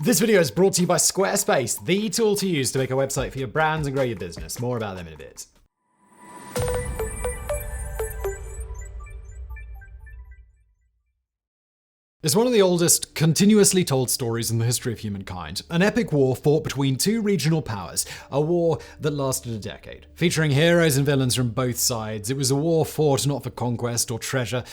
This video is brought to you by Squarespace, the tool to use to make a website for your brands and grow your business. More about them in a bit. It's one of the oldest, continuously told stories in the history of humankind. An epic war fought between two regional powers, a war that lasted a decade. Featuring heroes and villains from both sides, it was a war fought not for conquest or treasure,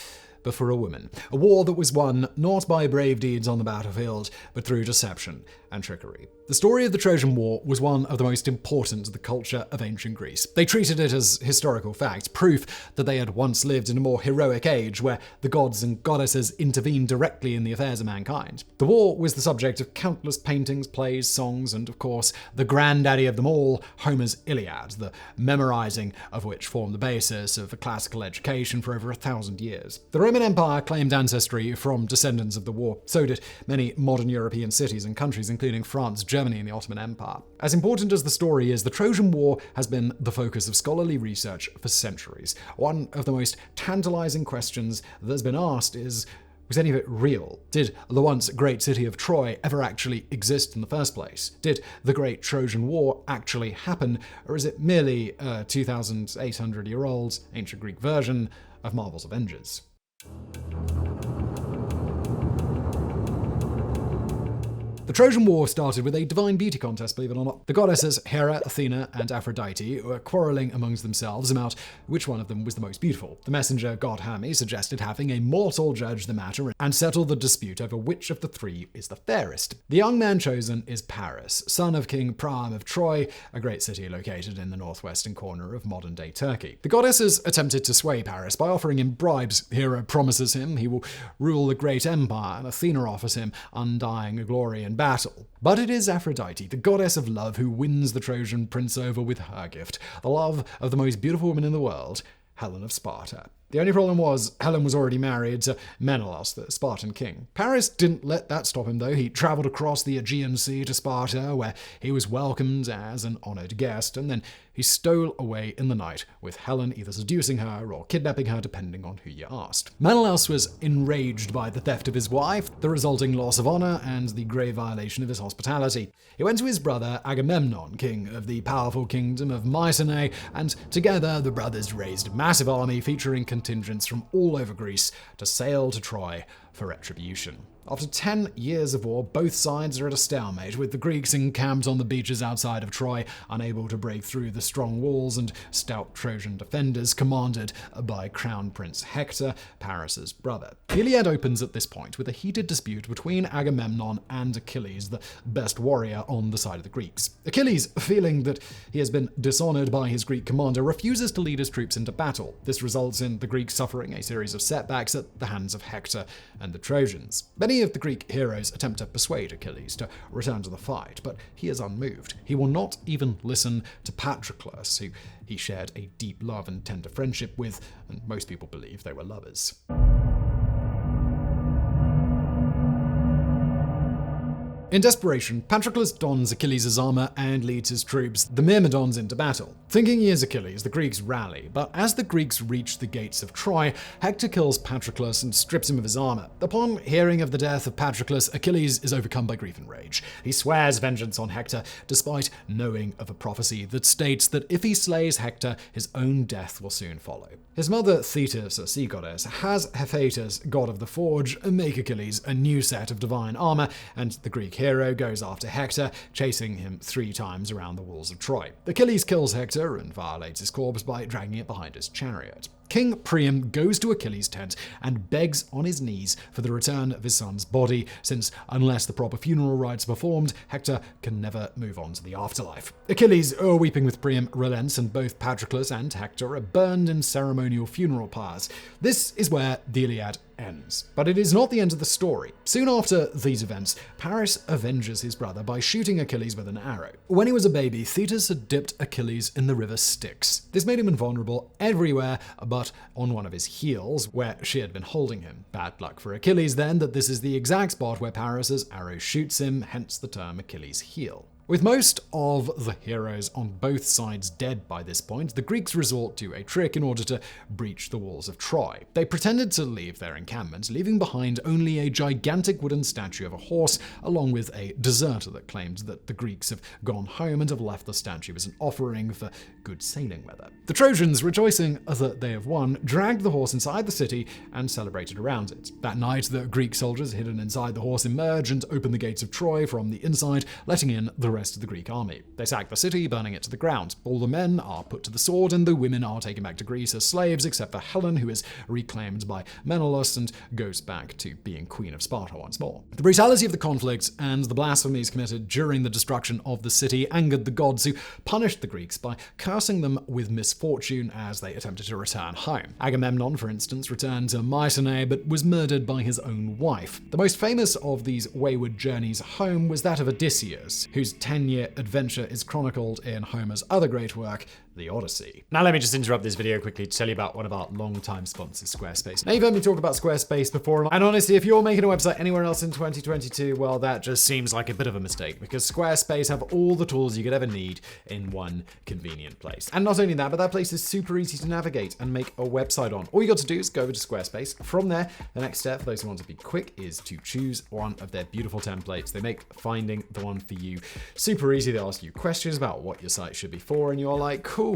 but for a woman. A war that was won not by brave deeds on the battlefield, but through deception and trickery. The story of the Trojan War was one of the most important to the culture of ancient Greece. They treated it as historical fact, proof that they had once lived in a more heroic age where the gods and goddesses intervened directly in the affairs of mankind. The war was the subject of countless paintings, plays, songs, and of course, the granddaddy of them all, Homer's Iliad, the memorizing of which formed the basis of a classical education for over 1,000 years. The Roman Empire claimed ancestry from descendants of the war. So did many modern European cities and countries, including France, Germany, and the Ottoman Empire. As important as the story is, the Trojan War has been the focus of scholarly research for centuries. One of the most tantalizing questions that's been asked is, was any of it real? Did the once great city of Troy ever actually exist in the first place? Did the great Trojan War actually happen? Or is it merely a 2,800-year-old ancient Greek version of Marvel's Avengers? The Trojan War started with a divine beauty contest, believe it or not. The goddesses Hera, Athena, and Aphrodite were quarreling amongst themselves about which one of them was the most beautiful. The messenger god Hermes suggested having a mortal judge the matter and settle the dispute over which of the three is the fairest. The young man chosen is Paris, son of King Priam of Troy, a great city located in the northwestern corner of modern-day Turkey. The goddesses attempted to sway Paris by offering him bribes. Hera promises him he will rule a great empire, and Athena offers him undying glory and battle. But it is Aphrodite, the goddess of love, who wins the Trojan prince over with her gift, the love of the most beautiful woman in the world, Helen of Sparta. The only problem was, Helen was already married to Menelaus, the Spartan king. Paris didn't let that stop him, though. He traveled across the Aegean Sea to Sparta, where he was welcomed as an honored guest, and then he stole away in the night, with Helen either seducing her or kidnapping her, depending on who you asked. Menelaus was enraged by the theft of his wife, the resulting loss of honor, and the grave violation of his hospitality. He went to his brother Agamemnon, king of the powerful kingdom of Mycenae, and together the brothers raised a massive army featuring contingents from all over Greece to sail to Troy for retribution. After 10 years of war, both sides are at a stalemate, with the Greeks encamped on the beaches outside of Troy, unable to break through the strong walls and stout Trojan defenders commanded by Crown Prince Hector, Paris's brother. The Iliad opens at this point with a heated dispute between Agamemnon and Achilles, the best warrior on the side of the Greeks. Achilles, feeling that he has been dishonored by his Greek commander, refuses to lead his troops into battle. This results in the Greeks suffering a series of setbacks at the hands of Hector and the Trojans. Many of the Greek heroes attempt to persuade Achilles to return to the fight, but he is unmoved. He will not even listen to Patroclus, who he shared a deep love and tender friendship with, and most people believe they were lovers. In desperation, Patroclus dons Achilles' armor and leads his troops, the Myrmidons, into battle. Thinking he is Achilles, the Greeks rally, but as the Greeks reach the gates of Troy, Hector kills Patroclus and strips him of his armor. Upon hearing of the death of Patroclus, Achilles is overcome by grief and rage. He swears vengeance on Hector, despite knowing of a prophecy that states that if he slays Hector, his own death will soon follow. His mother, Thetis, a sea goddess, has Hephaestus, god of the forge, make Achilles a new set of divine armor, and the Greek hero goes after Hector, chasing him 3 times around the walls of Troy. Achilles kills Hector and violates his corpse by dragging it behind his chariot. King Priam goes to Achilles' tent and begs on his knees for the return of his son's body, since unless the proper funeral rites are performed, Hector can never move on to the afterlife. Achilles, weeping with Priam, relents, and both Patroclus and Hector are burned in ceremonial funeral pyres. This is where the Iliad ends. But it is not the end of the story. Soon after these events, Paris avenges his brother by shooting Achilles with an arrow. When he was a baby, Thetis had dipped Achilles in the river Styx. This made him invulnerable everywhere but on one of his heels, where she had been holding him. Bad luck for Achilles then that this is the exact spot where Paris's arrow shoots him, hence the term Achilles' heel. With most of the heroes on both sides dead by this point, the Greeks resort to a trick in order to breach the walls of Troy. They pretended to leave their encampment, leaving behind only a gigantic wooden statue of a horse, along with a deserter that claimed that the Greeks have gone home and have left the statue as an offering for good sailing weather. The Trojans, rejoicing that they have won, dragged the horse inside the city and celebrated around it. That night, the Greek soldiers hidden inside the horse emerge and open the gates of Troy from the inside, letting in the rest of the Greek army. They sack the city, burning it to the ground. All the men are put to the sword, and the women are taken back to Greece as slaves, except for Helen, who is reclaimed by Menelaus and goes back to being queen of Sparta once more. The brutality of the conflict and the blasphemies committed during the destruction of the city angered the gods, who punished the Greeks by cursing them with misfortune as they attempted to return home. Agamemnon, for instance, returned to Mycenae, but was murdered by his own wife. The most famous of these wayward journeys home was that of Odysseus, whose 10-year adventure is chronicled in Homer's other great work, the Odyssey. Now let me just interrupt this video quickly to tell you about one of our long-time sponsors, Squarespace. Now you've heard me talk about Squarespace before, and honestly, if you're making a website anywhere else in 2022, well, that just seems like a bit of a mistake, because Squarespace have all the tools you could ever need in one convenient place. And not only that, but that place is super easy to navigate and make a website on. All you got to do is go over to Squarespace. From there, the next step for those who want to be quick is to choose one of their beautiful templates. They make finding the one for you super easy. They ask you questions about what your site should be for, and you're like, cool,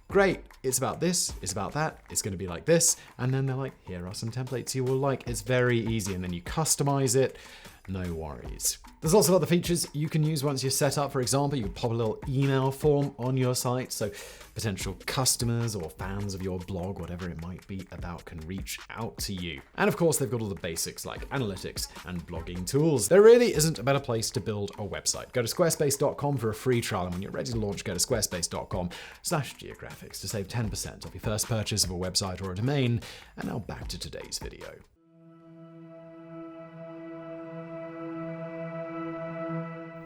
great, it's about this, it's about that, it's going to be like this, and then they're like, here are some templates you will like. It's very easy, and then you customize it. No worries. There's lots of other features you can use once you're set up. For example, you pop a little email form on your site so potential customers or fans of your blog, whatever it might be about, can reach out to you. And of course, they've got all the basics like analytics and blogging tools. There really isn't a better place to build a website. Go to squarespace.com for a free trial, and when you're ready to launch, go to squarespace.com/geographics to save 10% off your first purchase of a website or a domain. And now back to today's video.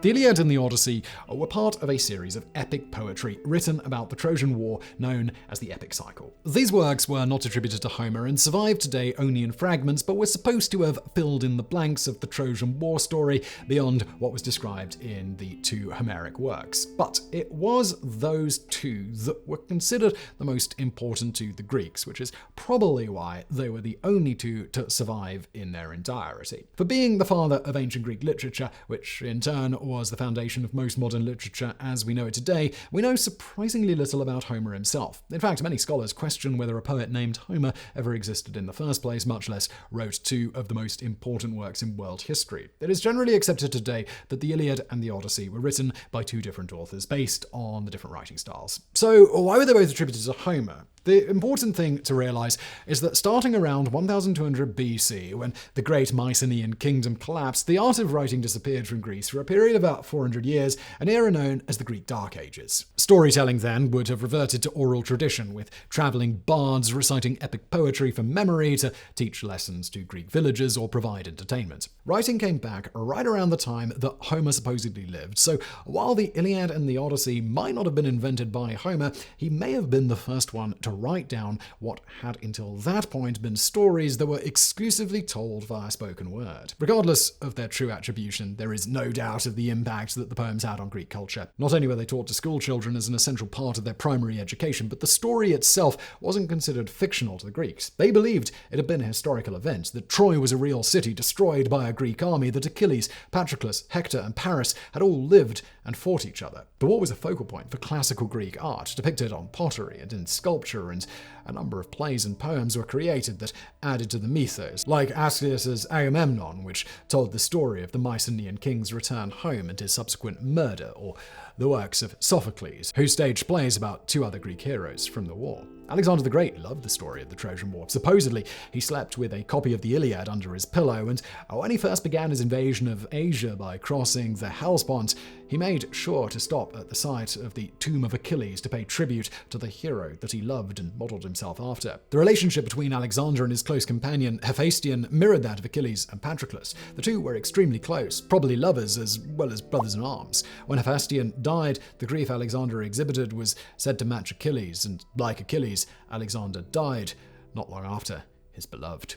The Iliad and the Odyssey were part of a series of epic poetry written about the Trojan War known as the epic cycle. These works were not attributed to Homer and survive today only in fragments, but were supposed to have filled in the blanks of the Trojan War story beyond what was described in the two Homeric works. But it was those two that were considered the most important to the Greeks, which is probably why they were the only two to survive in their entirety. For being the father of ancient Greek literature, which in turn was the foundation of most modern literature as we know it today, we know surprisingly little about Homer himself. In fact, many scholars question whether a poet named Homer ever existed in the first place, much less wrote two of the most important works in world history. It is generally accepted today that the Iliad and the Odyssey were written by two different authors based on the different writing styles. So why were they both attributed to Homer? The important thing to realize is that starting around 1200 BC, when the great Mycenaean kingdom collapsed, the art of writing disappeared from Greece for a period of about 400 years, an era known as the Greek Dark Ages. Storytelling then would have reverted to oral tradition, with traveling bards reciting epic poetry from memory to teach lessons to Greek villagers or provide entertainment. Writing came back right around the time that Homer supposedly lived, so while the Iliad and the Odyssey might not have been invented by Homer, he may have been the first one to write down what had until that point been stories that were exclusively told via spoken word. Regardless of their true attribution, there is no doubt of the impact that the poems had on Greek culture. Not only were they taught to school children as an essential part of their primary education, but the story itself wasn't considered fictional to the Greeks. They believed it had been a historical event, that Troy was a real city destroyed by a Greek army, that Achilles, Patroclus, Hector, and Paris had all lived and fought each other. The war was a focal point for classical Greek art, depicted on pottery and in sculpture, and a number of plays and poems were created that added to the mythos, like Aeschylus's Agamemnon, which told the story of the Mycenaean king's return home and his subsequent murder, or the works of Sophocles, who staged plays about two other Greek heroes from the war. Alexander the Great loved the story of the Trojan War. Supposedly, he slept with a copy of the Iliad under his pillow, and when he first began his invasion of Asia by crossing the Hellespont, he made sure to stop at the site of the tomb of Achilles to pay tribute to the hero that he loved and modeled himself after. The relationship between Alexander and his close companion Hephaestion mirrored that of Achilles and Patroclus. The two were extremely close, probably lovers as well as brothers in arms. When Hephaestion died, the grief Alexander exhibited was said to match Achilles, and like Achilles, Alexander died not long after his beloved.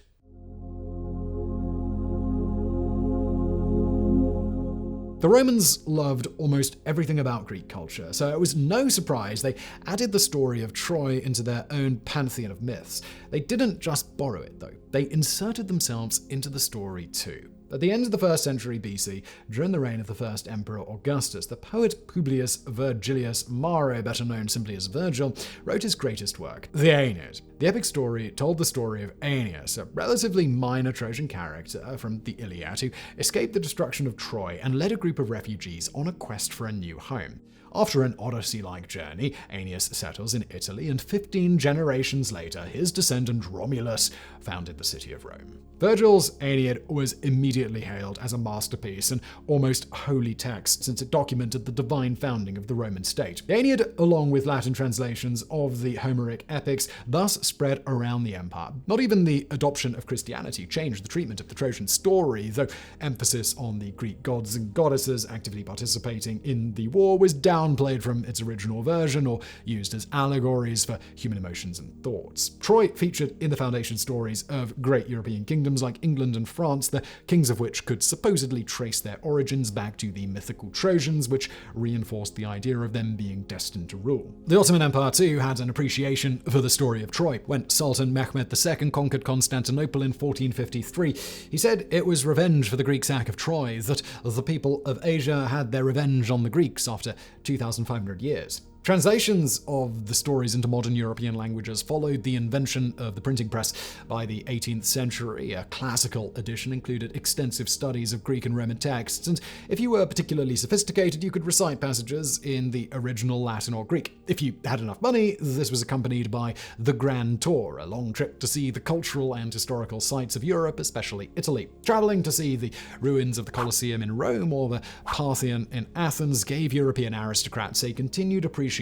The Romans loved almost everything about Greek culture, so it was no surprise they added the story of Troy into their own pantheon of myths. They didn't just borrow it, though. They inserted themselves into the story too. At the end of the 1st century BC, during the reign of the first emperor Augustus, the poet Publius Virgilius Maro, better known simply as Virgil, wrote his greatest work, the Aeneid. The epic story told the story of Aeneas, a relatively minor Trojan character from the Iliad who escaped the destruction of Troy and led a group of refugees on a quest for a new home. After an Odyssey-like journey, Aeneas settles in Italy, and 15 generations later, his descendant Romulus founded the city of Rome. Virgil's Aeneid was immediately hailed as a masterpiece and almost holy text, since it documented the divine founding of the Roman state. The Aeneid, along with Latin translations of the Homeric epics, thus spread around the empire. Not even the adoption of Christianity changed the treatment of the Trojan story, though emphasis on the Greek gods and goddesses actively participating in the war was downplayed from its original version or used as allegories for human emotions and thoughts. Troy featured in the foundation stories of great European kingdoms like England and France, the kings of which could supposedly trace their origins back to the mythical Trojans, which reinforced the idea of them being destined to rule. The Ottoman Empire too had an appreciation for the story of Troy. When Sultan Mehmed II conquered Constantinople in 1453, he said it was revenge for the Greek sack of Troy, that the people of Asia had their revenge on the Greeks after 2,500 years. Translations of the stories into modern European languages followed the invention of the printing press by the 18th century. A classical edition included extensive studies of Greek and Roman texts, and if you were particularly sophisticated, you could recite passages in the original Latin or Greek. If you had enough money, this was accompanied by the Grand Tour, a long trip to see the cultural and historical sites of Europe, especially Italy. Traveling to see the ruins of the Colosseum in Rome or the Parthenon in Athens gave European aristocrats a continued appreciation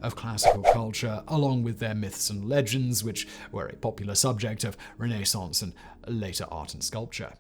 of classical culture, along with their myths and legends, which were a popular subject of Renaissance and later art and sculpture.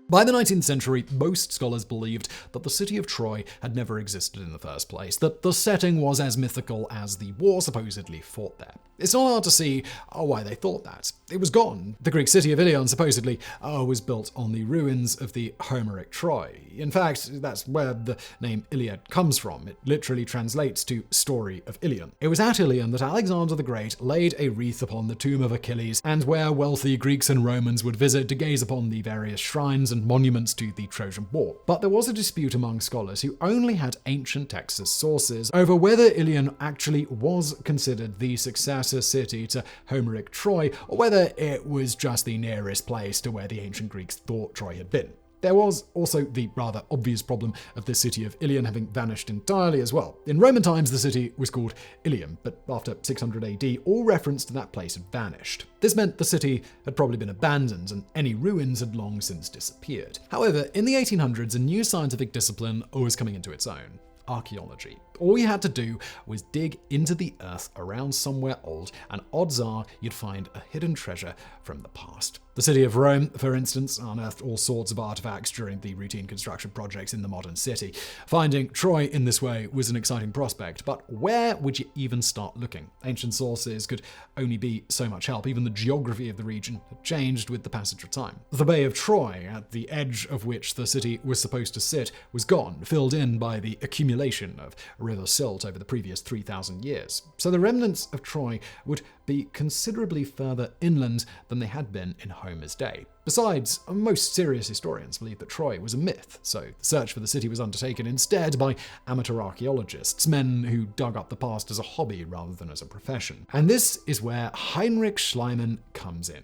By the 19th century, most scholars believed that the city of Troy had never existed in the first place, that the setting was as mythical as the war supposedly fought there. It's not hard to see why they thought that. It was gone. The Greek city of Ilion supposedly was built on the ruins of the Homeric Troy. In fact, that's where the name Iliad comes from. It literally translates to story of Ilion. It was at Ilion that Alexander the Great laid a wreath upon the tomb of Achilles, and where wealthy Greeks and Romans would visit to gaze upon the various shrines and monuments to the Trojan War. But there was a dispute among scholars who only had ancient texts as sources over whether Ilion actually was considered the successor city to Homeric Troy, or whether it was just the nearest place to where the ancient Greeks thought Troy had been. There was also the rather obvious problem of the city of Ilion having vanished entirely as well. In Roman times, the city was called Ilium, but after 600 AD, all reference to that place had vanished. This meant the city had probably been abandoned, and any ruins had long since disappeared. However, in the 1800s, a new scientific discipline was coming into its own: archaeology. All you had to do was dig into the earth around somewhere old, and odds are you'd find a hidden treasure from the past. The city of Rome, for instance, unearthed all sorts of artifacts during the routine construction projects in the modern city. Finding Troy in this way was an exciting prospect, but where would you even start looking? Ancient sources could only be so much help. Even the geography of the region had changed with the passage of time. The Bay of Troy, at the edge of which the city was supposed to sit, was gone, filled in by the accumulation of river silt over the previous 3,000 years. So the remnants of Troy would be considerably further inland than they had been in Homer's day. Besides, most serious historians believe that Troy was a myth, so the search for the city was undertaken instead by amateur archaeologists, men who dug up the past as a hobby rather than as a profession. And this is where Heinrich Schliemann comes in.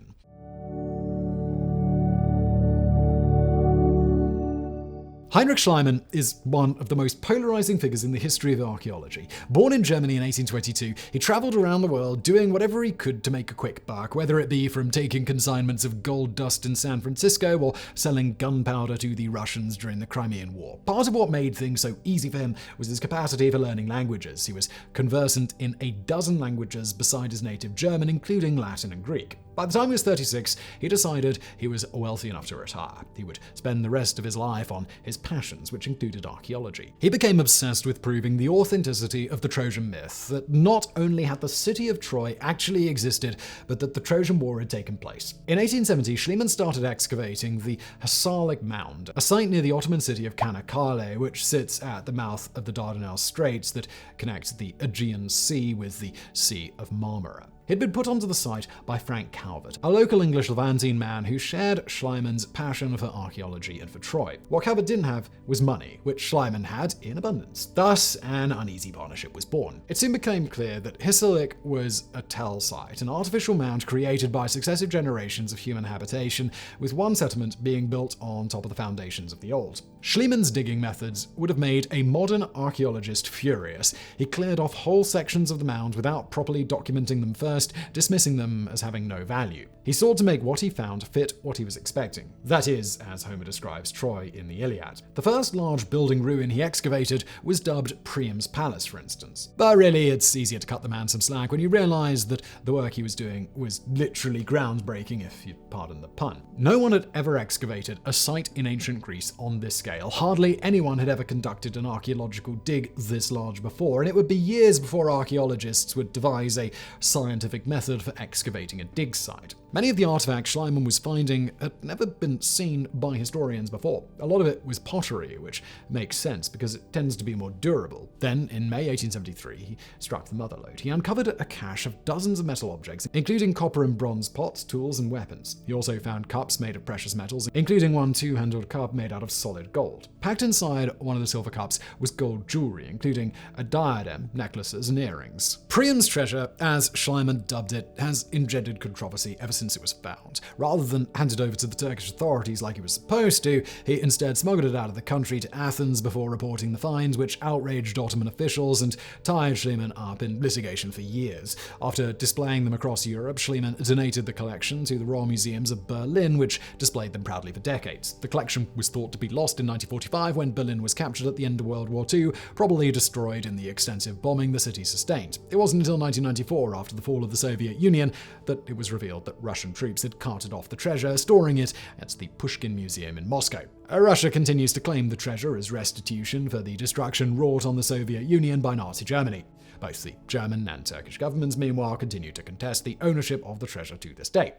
Heinrich Schliemann is one of the most polarizing figures in the history of archaeology. Born in Germany in 1822, he traveled around the world doing whatever he could to make a quick buck, whether it be from taking consignments of gold dust in San Francisco or selling gunpowder to the Russians during the Crimean War. Part of what made things so easy for him was his capacity for learning languages. He was conversant in a dozen languages beside his native German, including Latin and Greek. By the time he was 36, he decided he was wealthy enough to retire. He would spend the rest of his life on his passions, which included archaeology. He became obsessed with proving the authenticity of the Trojan myth, that not only had the city of Troy actually existed, but that the Trojan War had taken place. In 1870, Schliemann started excavating the Hassalic Mound, a site near the Ottoman city of Çanakkale, which sits at the mouth of the Dardanelles Straits that connects the Aegean Sea with the Sea of Marmara. It had been put onto the site by Frank Calvert, a local English Levantine man who shared Schliemann's passion for archaeology and for Troy. What Calvert didn't have was money, which Schliemann had in abundance. Thus, an uneasy partnership was born. It soon became clear that Hassalic was a tell site, an artificial mound created by successive generations of human habitation, with one settlement being built on top of the foundations of the old. Schliemann's digging methods would have made a modern archaeologist furious. He cleared off whole sections of the mound without properly documenting them first, dismissing them as having no value. He sought to make what he found fit what he was expecting. That is, as Homer describes Troy in the Iliad. The first large building ruin he excavated was dubbed Priam's Palace, for instance. But really, it's easier to cut the man some slack when you realize that the work he was doing was literally groundbreaking, if you pardon the pun. No one had ever excavated a site in ancient Greece on this scale. Hardly anyone had ever conducted an archaeological dig this large before, and it would be years before archaeologists would devise a scientific method for excavating a dig site. Many of the artifacts Schliemann was finding had never been seen by historians before. A lot of it was pottery, which makes sense because it tends to be more durable. Then, in May 1873, he struck the mother lode. He uncovered a cache of dozens of metal objects, including copper and bronze pots, tools, and weapons. He also found cups made of precious metals, including one two-handled cup made out of solid gold. Packed inside one of the silver cups was gold jewelry, including a diadem, necklaces, and earrings. Priam's treasure, as Schliemann dubbed it, has engendered controversy ever since it was found. Rather than hand it over to the Turkish authorities like he was supposed to, he instead smuggled it out of the country to Athens before reporting the finds, which outraged Ottoman officials and tied Schliemann up in litigation for years. After displaying them across Europe, Schliemann donated the collection to the Royal Museums of Berlin, which displayed them proudly for decades. The collection was thought to be lost in 1945 when Berlin was captured at the end of World War II, probably destroyed in the extensive bombing the city sustained. It wasn't until 1994, after the fall of the Soviet Union, that it was revealed that Russian troops had carted off the treasure, storing it at the Pushkin Museum in Moscow. Russia continues to claim the treasure as restitution for the destruction wrought on the Soviet Union by Nazi Germany. Both the German and Turkish governments, meanwhile, continue to contest the ownership of the treasure to this day.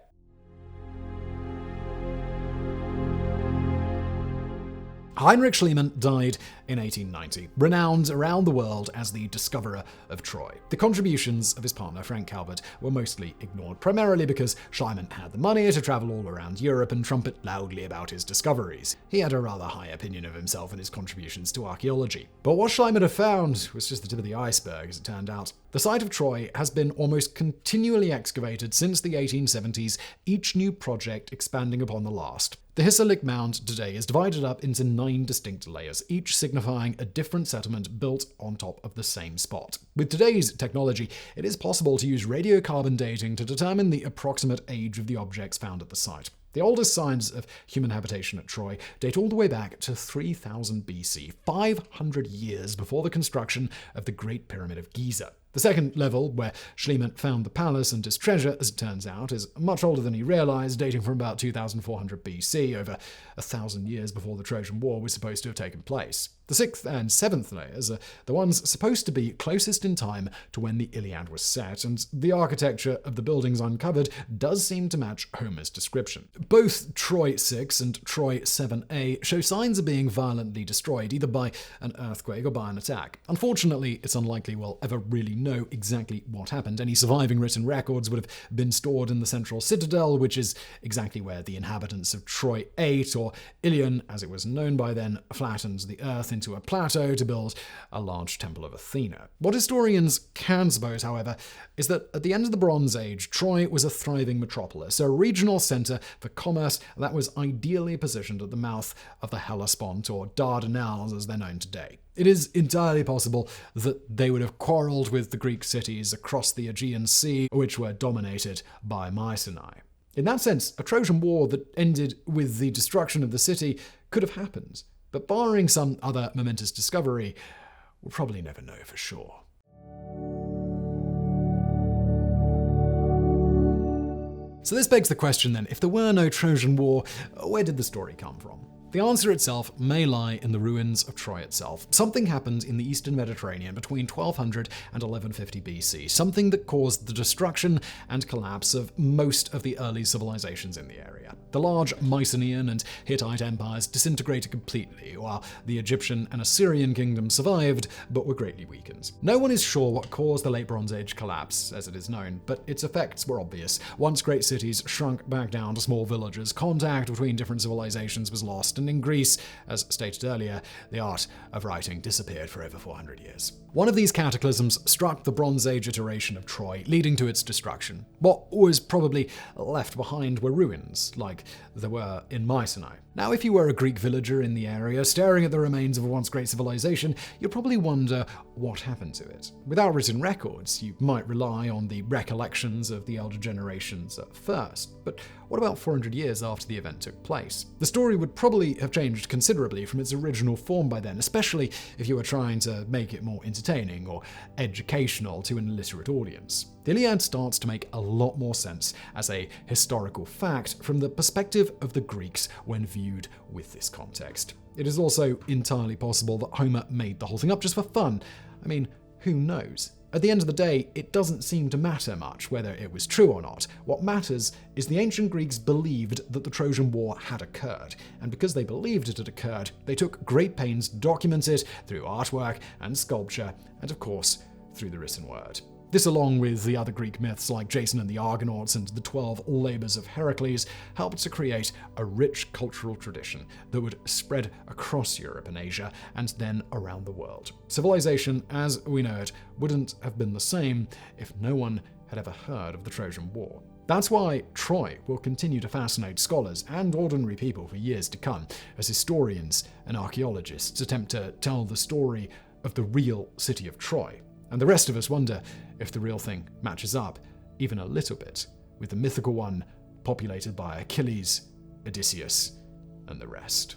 Heinrich Schliemann died in 1890, renowned around the world as the discoverer of Troy. The contributions of his partner Frank Calvert were mostly ignored, primarily because Schliemann had the money to travel all around Europe and trumpet loudly about his discoveries. He had a rather high opinion of himself and his contributions to archaeology. But what Schliemann had found was just the tip of the iceberg, as it turned out. The site of Troy has been almost continually excavated since the 1870s, each new project expanding upon the last. The Hassalic Mound today is divided up into 9 distinct layers, each signifying a different settlement built on top of the same spot. With today's technology, it is possible to use radiocarbon dating to determine the approximate age of the objects found at the site. The oldest signs of human habitation at Troy date all the way back to 3000 BC, 500 years before the construction of the Great Pyramid of Giza. The second level, where Schliemann found the palace and his treasure, as it turns out, is much older than he realized, dating from about 2400 BC, over 1,000 years before the Trojan War was supposed to have taken place. The sixth and seventh layers are the ones supposed to be closest in time to when the Iliad was set, and the architecture of the buildings uncovered does seem to match Homer's description. Both Troy 6 and Troy 7a show signs of being violently destroyed, either by an earthquake or by an attack. Unfortunately, it's unlikely we'll ever really know exactly what happened. Any surviving written records would have been stored in the central citadel, which is exactly where the inhabitants of Troy 8, or Ilion as it was known by then, flattened the earth into a plateau to build a large temple of Athena. What historians can suppose, however, is that at the end of the Bronze Age, Troy was a thriving metropolis, a regional center for commerce that was ideally positioned at the mouth of the Hellespont, or Dardanelles as they're known today. It is entirely possible that they would have quarreled with the Greek cities across the Aegean Sea, which were dominated by Mycenae. In that sense, a Trojan War that ended with the destruction of the city could have happened, but barring some other momentous discovery, we'll probably never know for sure. So this begs the question then, if there were no Trojan War, where did the story come from? The answer itself may lie in the ruins of Troy itself. Something happened in the eastern Mediterranean between 1200 and 1150 BC, something that caused the destruction and collapse of most of the early civilizations in the area. The large Mycenaean and Hittite empires disintegrated completely, while the Egyptian and Assyrian kingdoms survived, but were greatly weakened. No one is sure what caused the Late Bronze Age collapse, as it is known, but its effects were obvious. Once great cities shrunk back down to small villages, contact between different civilizations was lost, and in Greece, as stated earlier, the art of writing disappeared for over 400 years. One of these cataclysms struck the Bronze Age iteration of Troy, leading to its destruction. What was probably left behind were ruins, like there were in Mycenae. Now, if you were a Greek villager in the area, staring at the remains of a once great civilization, you'd probably wonder what happened to it. Without written records, you might rely on the recollections of the elder generations at first. But what about 400 years after the event took place? The story would probably have changed considerably from its original form by then, especially if you were trying to make it more entertaining or educational to an illiterate audience. The Iliad starts to make a lot more sense as a historical fact from the perspective of the Greeks when viewed with this context. It is also entirely possible that Homer made the whole thing up just for fun. I mean, who knows? At the end of the day, it doesn't seem to matter much whether it was true or not. What matters is the ancient Greeks believed that the Trojan War had occurred, and because they believed it had occurred, they took great pains to document it through artwork and sculpture, and of course, through the written word. This, along with the other Greek myths like Jason and the Argonauts and the 12 Labors of Heracles, helped to create a rich cultural tradition that would spread across Europe and Asia and then around the world. Civilization, as we know it, wouldn't have been the same if no one had ever heard of the Trojan War. That's why Troy will continue to fascinate scholars and ordinary people for years to come, as historians and archaeologists attempt to tell the story of the real city of Troy. And the rest of us wonder if the real thing matches up, even a little bit, with the mythical one populated by Achilles, Odysseus, and the rest.